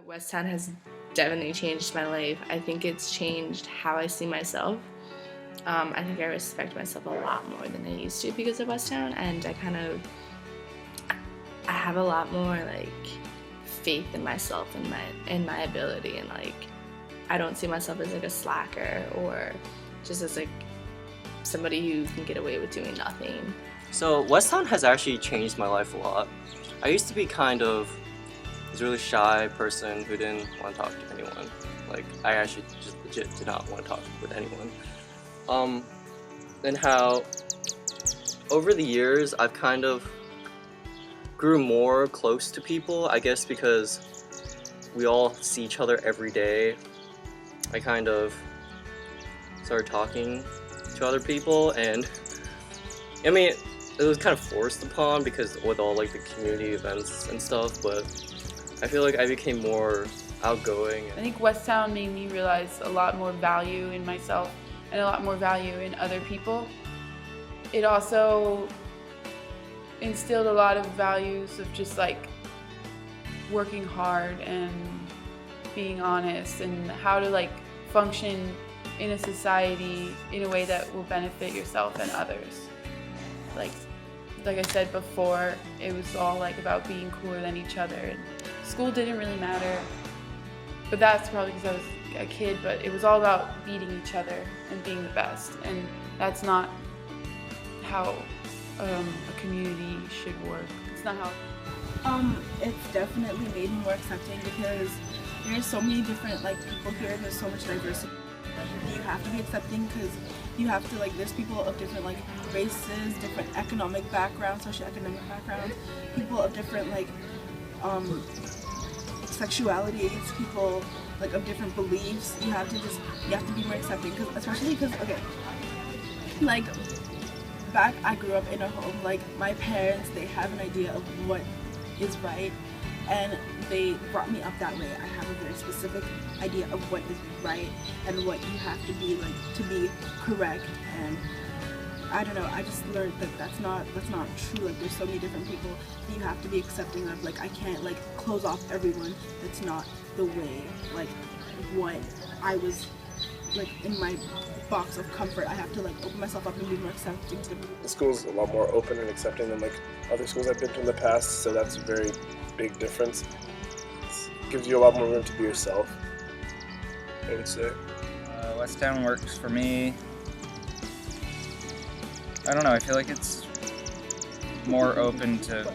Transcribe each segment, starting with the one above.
Westtown has definitely changed my life. I think it's changed how I see myself. I think I respect myself a lot more than I used to because of Westtown, and I have a lot more like faith in myself and my ability, and like I don't see myself as like a slacker or just as like somebody who can get away with doing nothing. So Westtown has actually changed my life a lot. I used to be kind of this really shy person who didn't want to talk to anyone. Like, I actually just legit did not want to talk with anyone. And how over the years I've kind of grew more close to people, I guess because we all see each other every day. I kind of started talking to other people, and I mean, it was kind of forced upon because with all like the community events and stuff, but I feel like I became more outgoing. I think Westtown made me realize a lot more value in myself and a lot more value in other people. It also instilled a lot of values of just like working hard and being honest and how to like function in a society in a way that will benefit yourself and others. Like I said before, it was all like about being cooler than each other, and school didn't really matter, but that's probably because I was a kid, but it was all about beating each other and being the best, and that's not how a community should work. It's not how. It's definitely made me more accepting because there's so many different like people here. There's so much diversity. You have to be accepting because you have to like. There's people of different like races, different economic backgrounds, socioeconomic backgrounds, people of different like sexualities, people like of different beliefs. You have to be more accepting because especially because like back I grew up in a home like my parents, they have an idea of what is right, and they brought me up that way. I have a very specific idea of what is right and what you have to be like to be correct, and I don't know, I just learned that that's not true. Like there's so many different people that you have to be accepting of. Like I can't like close off everyone. That's not the way like what I was like in my box of comfort. I have to like open myself up and be more accepting to people. The school's a lot more open and accepting than like other schools I've been to in the past, so that's a very big difference. It gives you a lot more room to be yourself, I would say. Westtown works for me. I don't know, I feel like it's more open to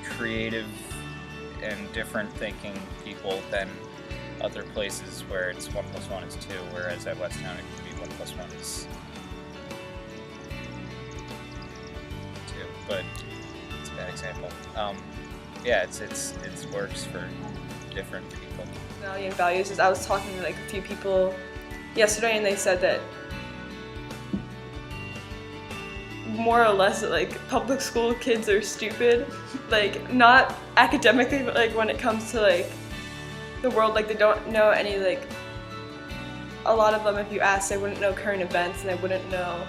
creative and different thinking people than other places where it's 1 + 1 is 2, whereas at Westtown it could be 1 + 1 is 2, but it's a bad example. Yeah, it works for different people. Valuing values is I was talking to like a few people yesterday, and they said that more or less like public school kids are stupid, like not academically, but like when it comes to like the world, like they don't know any like, a lot of them if you ask they wouldn't know current events and they wouldn't know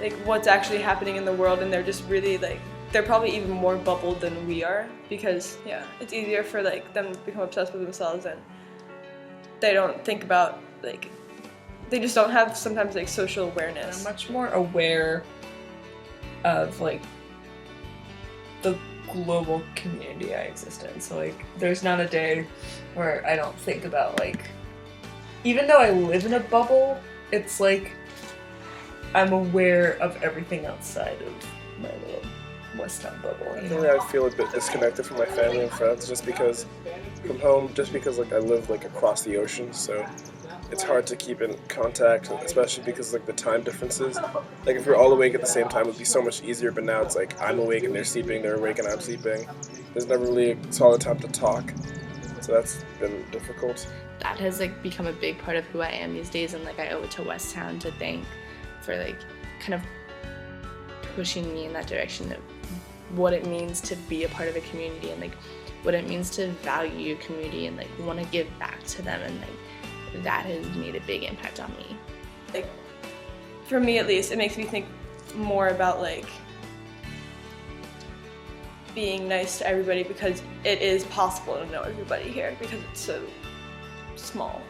like what's actually happening in the world, and they're just really like, they're probably even more bubbled than we are because yeah, it's easier for like them to become obsessed with themselves, and they don't think about like, they just don't have sometimes like social awareness. I'm much more aware of like the global community I exist in. So like there's not a day where I don't think about like, even though I live in a bubble, it's like I'm aware of everything outside of my little Westtown bubble. I think I feel a bit disconnected from my family and friends just because like I live like across the ocean, so it's hard to keep in contact, especially because like the time differences. Like if we're all awake at the same time, it would be so much easier, but now it's like I'm awake and they're sleeping, they're awake and I'm sleeping. There's never really a solid time to talk, so that's been difficult. That has like become a big part of who I am these days, and like I owe it to Westtown to thank for like kind of pushing me in that direction of what it means to be a part of a community, and like what it means to value your community and like want to give back to them, and like that has made a big impact on me. Like for me at least, it makes me think more about like being nice to everybody because it is possible to know everybody here because it's so small.